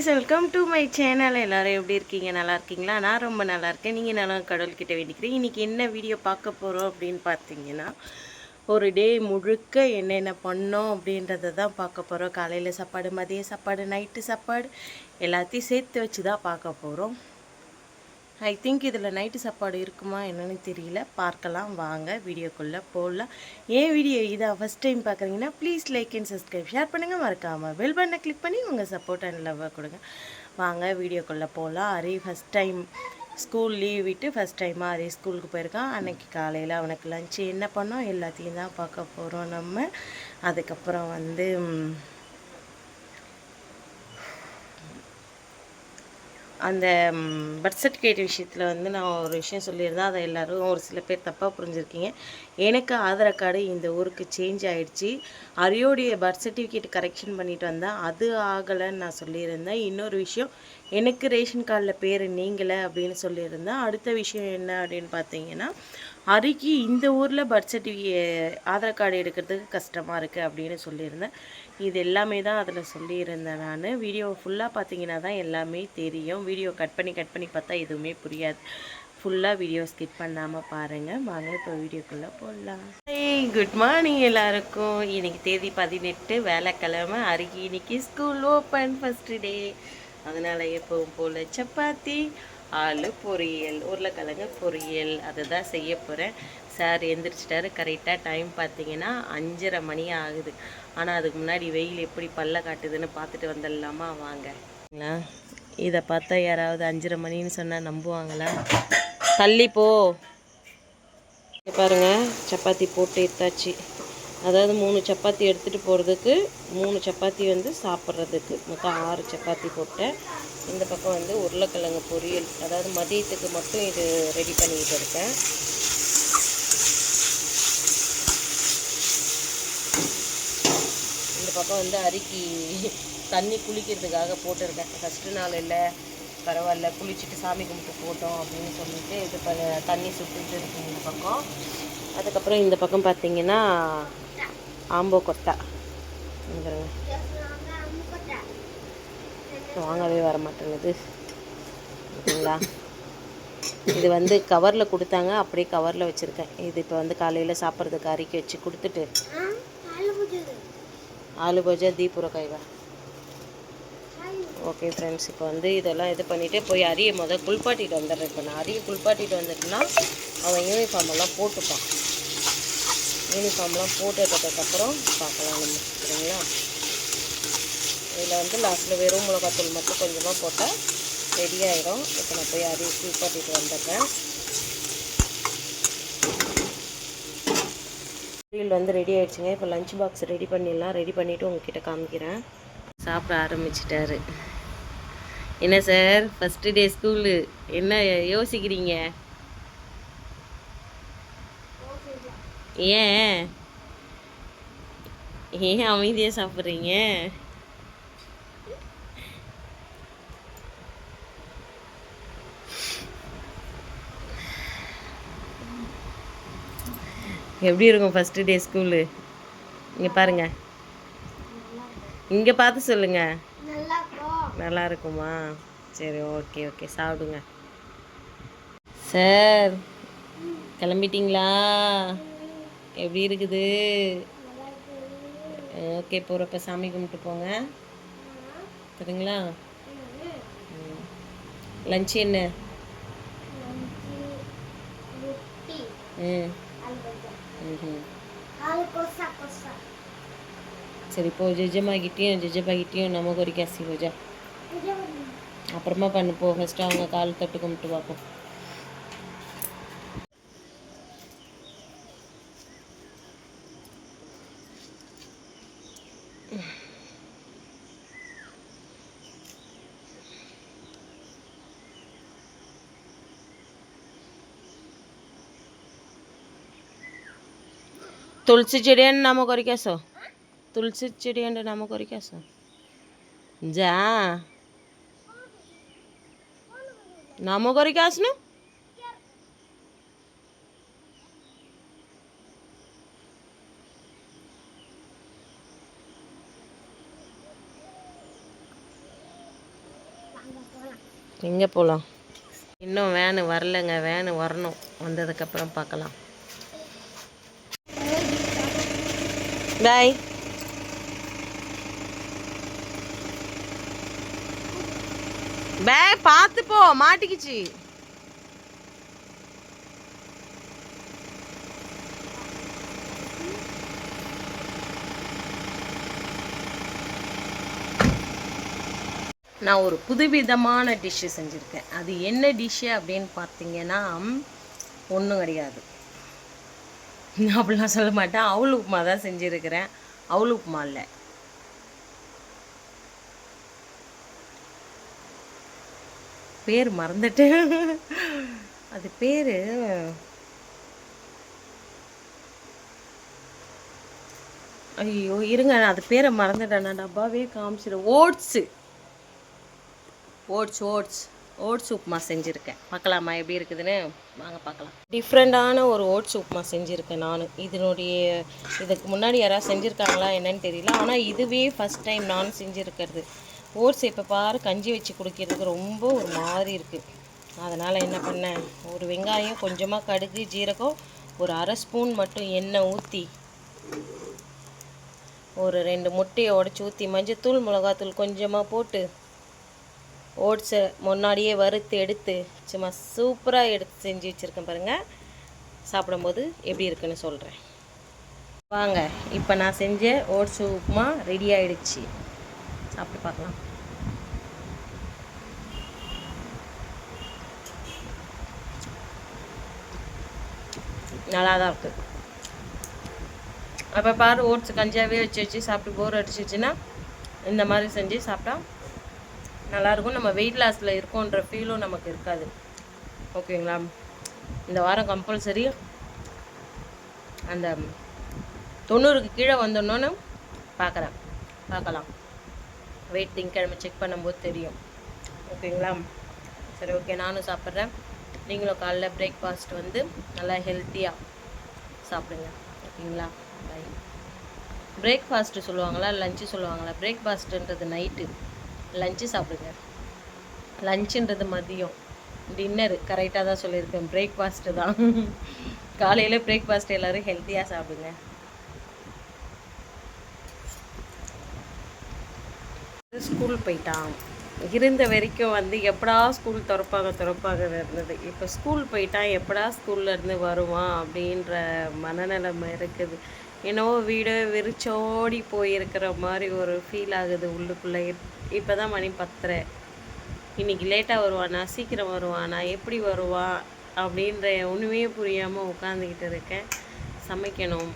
Guys, welcome to my channel. எல்லோரும் எப்படி இருக்கீங்க? நல்லா இருக்கீங்களா? நான் ரொம்ப நல்லா இருக்கேன். நீங்கள் நல்லா கடவுள்கிட்ட வேண்டிக்கிறேன். இன்றைக்கி என்ன வீடியோ பார்க்க போகிறோம் அப்படின்னு பார்த்தீங்கன்னா, ஒரு டே முழுக்க என்னென்ன பண்ணோம் அப்படின்றத தான் பார்க்க போகிறோம். காலையில் சாப்பாடு, மதிய சாப்பாடு, நைட்டு சாப்பாடு எல்லாத்தையும் சேர்த்து வச்சு தான் பார்க்க போகிறோம். ஐ திங்க் இதில் நைட்டு சாப்பாடு இருக்குமா என்னன்னு தெரியல. பார்க்கலாம் வாங்க, வீடியோக்குள்ளே போடலாம். ஏன் வீடியோ இதாக ஃபஸ்ட் டைம் பார்க்குறீங்கன்னா please like and subscribe, share பண்ணுங்கள். மறக்காமல் பெல் பட்டனை கிளிக் பண்ணி உங்கள் சப்போர்ட் அண்ட் லவ்வை கொடுங்க. வாங்க வீடியோக்குள்ளே போகலாம். Hari first time school leave விட்டு ஃபஸ்ட் டைமாக ஹரி ஸ்கூலுக்கு போயிருக்கான். அன்றைக்கி காலையில் அவனுக்கு லஞ்சு என்ன பண்ணோம் எல்லாத்தையும் தான் பார்க்க போகிறோம் நம்ம. அதுக்கப்புறம் அந்த பர்த் சர்டிஃபிகேட் விஷயத்தில் நான் ஒரு விஷயம் சொல்லியிருந்தேன். அதை எல்லோரும் ஒரு சில பேர் தப்பாக புரிஞ்சுருக்கீங்க. எனக்கு ஆதார் கார்டு இந்த ஊருக்கு சேஞ்ச் ஆகிடுச்சி. அரியோடைய பர்த் சர்டிஃபிகேட் கரெக்ஷன் பண்ணிட்டு வந்தேன், அது ஆகலைன்னு நான் சொல்லியிருந்தேன். இன்னொரு விஷயம், எனக்கு ரேஷன் கார்டில் பேர் நீங்கலை அப்படின்னு சொல்லியிருந்தேன். அடுத்த விஷயம் என்ன அப்படின்னு பார்த்தீங்கன்னா, ஹரிக்கு இந்த ஊரில் பர்த் சர்டிஃபிகேட் ஆதார் கார்டு எடுக்கிறதுக்கு கஷ்டமாக இருக்குது அப்படின்னு சொல்லியிருந்தேன். இது எல்லாமே தான் அதில் சொல்லியிருந்தேன். நான் வீடியோ ஃபுல்லாக பார்த்தீங்கன்னா தான் எல்லாமே தெரியும். வீடியோ கட் பண்ணி பார்த்தா எதுவுமே புரியாது. ஃபுல்லாக வீடியோ ஸ்கிப் பண்ணாமல் பாருங்கள். வாங்க இப்போ வீடியோக்குள்ளே போடலாம். குட் மார்னிங் எல்லாருக்கும். இன்றைக்கி தேதி 18, வேலைக்கிழமை. அருகே இன்னைக்கு ஸ்கூல் ஓப்பன் ஃபஸ்ட்டு டே. அதனால் எப்பவும் போல் சப்பாத்தி, ஆலு பொரியல், உருளைக்கிழங்கு பொரியல் அதை தான் செய்ய போகிறேன். சார் எந்திரிச்சிட்டாரு. கரெக்டாக டைம் பார்த்தீங்கன்னா 5:30 மணி ஆகுது. ஆனால் அதுக்கு முன்னாடி வெயில் எப்படி பல்ல காட்டுதுன்னு பார்த்துட்டு வந்துடலாமா வாங்க. இதை பார்த்தா யாராவது 5:30 மணின்னு சொன்னால் நம்புவாங்களா? தள்ளிப்போ. பாருங்கள், சப்பாத்தி போட்டு எடுத்தாச்சு. அதாவது 3 சப்பாத்தி எடுத்துகிட்டு போகிறதுக்கு, 3 சப்பாத்தி சாப்பிட்றதுக்கு மொத்தம் 6 சப்பாத்தி போட்டேன். இந்த பக்கம் உருளைக்கிழங்கு பொரியல், அதாவது மதியத்துக்கு மட்டும் இது ரெடி பண்ணிக்கிட்டு இருக்கேன். இந்த பக்கம் அரிக்கி தண்ணி குளிக்கிறதுக்காக போட்டிருக்கேன். ஃபஸ்ட்டு நாள் இல்லை, பரவாயில்ல குளிச்சுட்டு சாமி கும்பிட்டு போட்டோம் அப்படின்னு சொல்லிட்டு இது தண்ணி சுட்டுட்டு இருக்கு இந்த பக்கம். அதுக்கப்புறம் இந்த பக்கம் பார்த்தீங்கன்னா ஆம்போ கொட்டா வாங்கவே வர மாட்டேங்குது ஓகேங்களா. இது கவரில் கொடுத்தாங்க, அப்படியே கவரில் வச்சுருக்கேன். இது இப்போ காலையில் சாப்பிட்றதுக்கு அரிக்கி வச்சு கொடுத்துட்டு ஆலு பஜா தீபுர கைவா. ஓகே ஃப்ரெண்ட்ஸ், இப்போ இதெல்லாம் இது பண்ணிவிட்டு போய் அரியை குளிப்பாட்டிட்டு வந்துடுறேன். இப்போ நான் அரியை குளிப்பாட்டிட்டு வந்துட்டுனா அவன் யூனிஃபார்மெல்லாம் போட்டுப்பான். யூனிஃபார்ம்லாம் போட்டதுக்கப்புறம் பார்க்கலாம் நம்ம, சரிங்களா. இதில் லாஸ்ட்டில் வெறும் மிளகாத்தூள் மட்டும் கொஞ்சமாக போட்டால் ரெடி ஆகிடும். இப்போ நான் போய் அரியை குளிப்பாட்டிட்டு வந்துடுறேன். பொரியல் ரெடி ஆகிடுச்சுங்க. இப்போ லஞ்ச் பாக்ஸ் ரெடி பண்ணிடலாம். ரெடி பண்ணிவிட்டு உங்ககிட்ட காமிக்கிறேன். சாப்பிட ஆரம்பிச்சிட்டாரு. என்ன சார், ஃபஸ்ட்டு டே ஸ்கூலு, என்ன யோசிக்கிறீங்க? ஏன் ஏன் அமைதியாக சாப்பிட்றீங்க? எப்படி இருக்கும் ஃபஸ்ட்டு டே ஸ்கூலு? இங்கே பாருங்கள், இங்கே பார்த்து சொல்லுங்கள். நல்லா இருக்குமா? சரி, ஓகே ஓகே, சாப்பிடுங்க. சார் கிளம்பிட்டிங்களா? எப்படி இருக்குது? ஓகே, போகிறப்ப சாமி கும்பிட்டு போங்க, சரிங்களா. லஞ்ச் என்ன? சரி, போ. ஜெஜமாகிட்டையும் நமக்கு ஒரு கேசி போஜா அப்புறமா பண்ணு போ. ஃபஸ்ட்டு அவங்க கால் தட்டு கும்பிட்டு பார்ப்போம். तुलसी चिड़िया नाम करिक आस। तुलसी चिड़िया नाम करिक आस। जा नाम करिक आसनु। எங்கே போகலாம்? இன்னும் வேனு வரலைங்க, வேனு வரணும், வந்ததுக்கப்புறம் பார்க்கலாம். பாய். பாய், பார்த்து போ, மாட்டிக்கிச்சு. நான் ஒரு புதுவிதமான டிஷ்ஷு செஞ்சுருக்கேன். அது என்ன டிஷ்ஷு அப்படின்னு பார்த்தீங்கன்னா ஒன்றும் கிடையாது. நான் அப்படிலாம் சொல்ல மாட்டேன். அவல் உப்புமா தான் செஞ்சுருக்கிறேன். அவல் உப்புமா இல்லை, பேர் மறந்துட்டேன். அது பேர் ஐயோ இருங்க, அது பேரை மறந்துட்டேன். நான் டப்பாவே காமிச்சிடும். ஓட்ஸ் உப்புமா செஞ்சுருக்கேன். பார்க்கலாமா எப்படி இருக்குதுன்னு? வாங்க பார்க்கலாம். டிஃப்ரெண்ட்டான ஒரு ஓட்ஸ் உப்புமா செஞ்சுருக்கேன் நான். இதுக்கு முன்னாடி யாராவது செஞ்சுருக்காங்களா என்னன்னு தெரியல. ஆனால் இதுவே ஃபஸ்ட் டைம் நான் செஞ்சுருக்கிறது. ஓட்ஸ் இப்போ பாரு கஞ்சி வச்சு குடிக்கிறதுக்கு ரொம்ப ஒரு மாதிரி இருக்குது. அதனால் என்ன பண்ணேன், ஒரு வெங்காயம், கொஞ்சமாக கடுகு, ஜீரகம், ஒரு அரை ஸ்பூன் மட்டும் எண்ணெய் ஊற்றி, ஒரு 2 முட்டையை உடச்சி ஊற்றி, மஞ்சத்தூள், மிளகாத்தூள் கொஞ்சமாக போட்டு, ஓட்ஸை முன்னாடியே வறுத்து எடுத்து சும்மா சூப்பராக எடுத்து செஞ்சு வச்சுருக்கேன் பாருங்கள். சாப்பிடும்போது எப்படி இருக்குன்னு சொல்கிறேன் வாங்க. இப்போ நான் செஞ்ச ஓட்ஸ் உப்புமா ரெடி ஆகிடுச்சு. சாப்பிட்டு பார்க்கலாம். நல்லா தான் இருக்குது. அப்போ பாரு, ஓட்ஸ் கஞ்சியாகவே வச்சு சாப்பிட்டு போர் அடிச்சிச்சுன்னா இந்த மாதிரி செஞ்சு சாப்பிட்டா நல்லாயிருக்கும். நம்ம வெயிட் லாஸில் இருக்கோன்ற ஃபீலும் நமக்கு இருக்காது. ஓகேங்களா? இந்த வாரம் கம்பல்சரி அந்த 90க்கு கீழே வந்துடணுன்னு பார்க்கலாம். வெயிட் திங்கக்கிழமை செக் பண்ணும்போது தெரியும். ஓகேங்களா? சரி, ஓகே, நானும் சாப்பிட்றேன். நீங்களும் காலைல பிரேக்ஃபாஸ்ட் வந்து நல்லா ஹெல்த்தியாக சாப்பிடுங்க. ஓகேங்களா? பை. பிரேக்ஃபாஸ்ட்டு சொல்லுவாங்களா, லஞ்சு சொல்லுவாங்களா? பிரேக்ஃபாஸ்ட்டுன்றது நைட்டு, லஞ்சு சாப்பிடுங்க. லஞ்சுன்றது மதியம், டின்னரு கரெக்டாக தான் சொல்லியிருக்கேன். பிரேக்ஃபாஸ்ட்டு தான். காலையில் பிரேக்ஃபாஸ்ட் எல்லோரும் ஹெல்த்தியாக சாப்பிடுங்க. ஸ்கூல் போயிட்டான். இருந்த வரைக்கும் வந்து எப்படா ஸ்கூல் திறப்பாக இருந்தது. இப்போ ஸ்கூல் போயிட்டான், எப்படா ஸ்கூல்லேருந்து வருவான் அப்படின்ற மனநிலைமை இருக்குது. என்னவோ வீடு விரிச்சோடி போயிருக்கிற மாதிரி ஒரு ஃபீல் ஆகுது உள்ளுக்குள்ளே. இப்போ தான் மணி 10:30. இன்றைக்கி லேட்டாக வருவானா, சீக்கிரம் வருவானா, எப்படி வருவான் அப்படின்ற ஒன்றுமே புரியாமல் உட்காந்துக்கிட்டு இருக்கேன். சமைக்கணும்,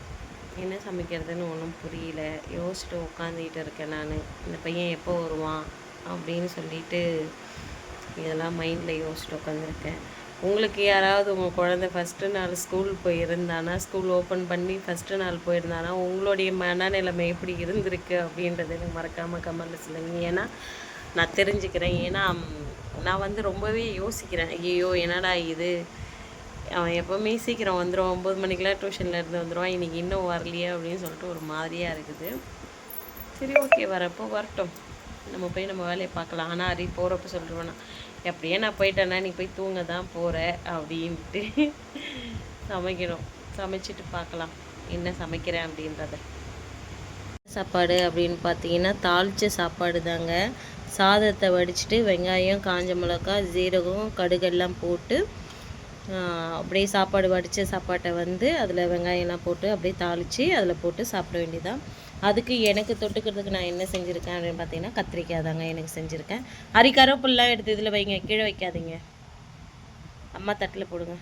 என்ன சமைக்கிறதுன்னு ஒன்றும் புரியல. யோசிச்சுட்டு உட்காந்துக்கிட்டு இருக்கேன் நான். இந்த பையன் எப்போ வருவான் அப்படின்னு சொல்லிட்டு இதெல்லாம் மைண்டில் யோசிச்சுட்டு உட்காந்துருக்கேன். உங்களுக்கு யாராவது உங்கள் குழந்தை ஃபஸ்ட்டு நாள் ஸ்கூல் போயிருந்தானா, ஸ்கூல் ஓப்பன் பண்ணி ஃபஸ்ட்டு நாள் போயிருந்தானா, உங்களுடைய மனநிலைமை எப்படி இருந்திருக்கு அப்படின்றது எனக்கு மறக்காமல் கமெண்ட்டில் சொல்லுங்க. ஏன்னா நான் தெரிஞ்சுக்கிறேன். ஏன்னா நான் வந்து ரொம்பவே யோசிக்கிறேன். ஐயோ என்னடா இது, அவன் எப்போவுமே சீக்கிரம் வந்துடுவான், 9 மணிக்கெலாம் டியூஷனில் இருந்து வந்துடுவான், இன்றைக்கி இன்னும் வரலையே அப்படின்னு சொல்லிட்டு ஒரு மாதிரியாக இருக்குது. சரி, ஓகே, வரப்போ வரட்டும், நம்ம போய் நம்ம வேலையை பார்க்கலாம். ஆனால் அரி போகிறப்ப சொல்லிடுவேண்ணா, எப்படியே நான் போயிட்டேன்னா நீ போய் தூங்க தான் போகிற அப்படின்ட்டு. சமைக்கணும், சமைச்சிட்டு பார்க்கலாம் என்ன சமைக்கிறேன் அப்படின்றத. சாப்பாடு அப்படின்னு பார்த்தீங்கன்னா தாளித்த சாப்பாடு தாங்க. சாதத்தை வடிச்சிட்டு வெங்காயம், காஞ்ச மிளகா, ஜீரகம், கடுகெல்லாம் போட்டு அப்படியே சாப்பாடு வடித்த சாப்பாட்டை வந்து அதில் வெங்காயம்லாம் போட்டு அப்படியே தாளித்து அதில் போட்டு சாப்பிட வேண்டியதான். அதுக்கு எனக்கு தொட்டுக்கிறதுக்கு நான் என்ன செஞ்சுருக்கேன் அப்படின்னு பார்த்தீங்கன்னா கத்திரிக்காய் தாங்க எனக்கு செஞ்சுருக்கேன். கருவேப்பிலாம் எடுத்து இதில் வைங்க, கீழே வைக்காதீங்க, அம்மா தட்டில் போடுங்க.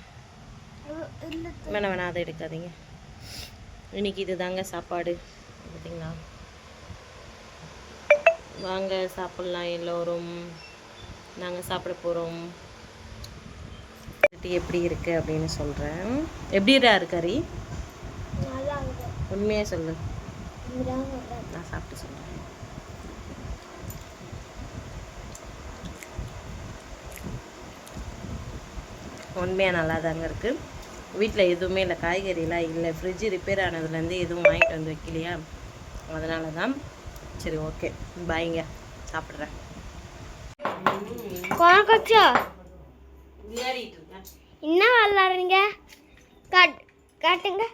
வேணாம் அதை எடுக்காதீங்க. இன்றைக்கி இது தாங்க சாப்பாடு. பார்த்தீங்களா? வாங்க சாப்பிட்லாம் எல்லோரும். நாங்கள் சாப்பிட போகிறோம். எப்படி இருக்குது அப்படின்னு சொல்கிறேன். எப்படிடா இருக்கு கறி? உண்மையாக சொல்லு, நான் சாப்பிட்டு சொல்கிறேன். உண்மையாக நல்லா தாங்க இருக்குது. வீட்டில் எதுவுமே இல்லை, காய்கறிலாம் இல்லை, ஃப்ரிட்ஜு ரிப்பேர் ஆனதுலேருந்து எதுவும் வாங்கிட்டு வந்து வைக்கலையா, அதனால தான். சரி, ஓகே, பாய்ங்க, சாப்பிட்றேன். கோணக்கச்சா விளையாடிட்டு இருக்கேன். என்ன விளாடுறீங்க? காட்டுங்க.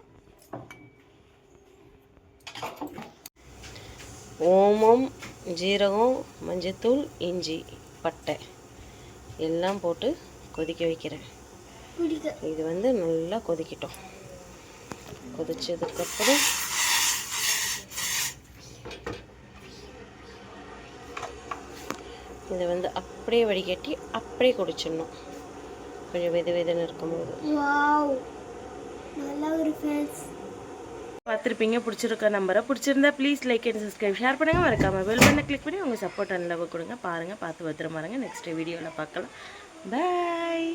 ஓமம், ஜீரகம், மஞ்சத்தூள், இஞ்சி, பட்டை எல்லாம் போட்டு கொதிக்க வைக்கிறேன். இது வந்து நல்லா கொதிக்கட்டும். கொதிச்சதுக்கப்புறம் இதை வந்து அப்படியே வடிகட்டி அப்படியே குடிச்சிடணும். கொஞ்சம் வெதுன்னு இருக்கும்போது. பார்த்துருப்பீங்க, பிடிச்சிருக்க நம்பரை. பிடிச்சிருந்தா please like and subscribe, share பண்ணுங்கள். மறக்காமல் பெல் பட்டனை கிளிக் பண்ணி உங்கள் சப்போர்ட் அண்ட் லவ் கொடுங்க. பாருங்கள், பார்த்து பத்திரமா இருங்க. நெக்ஸ்ட் வீடியோவில் பார்க்கலாம். பாய்.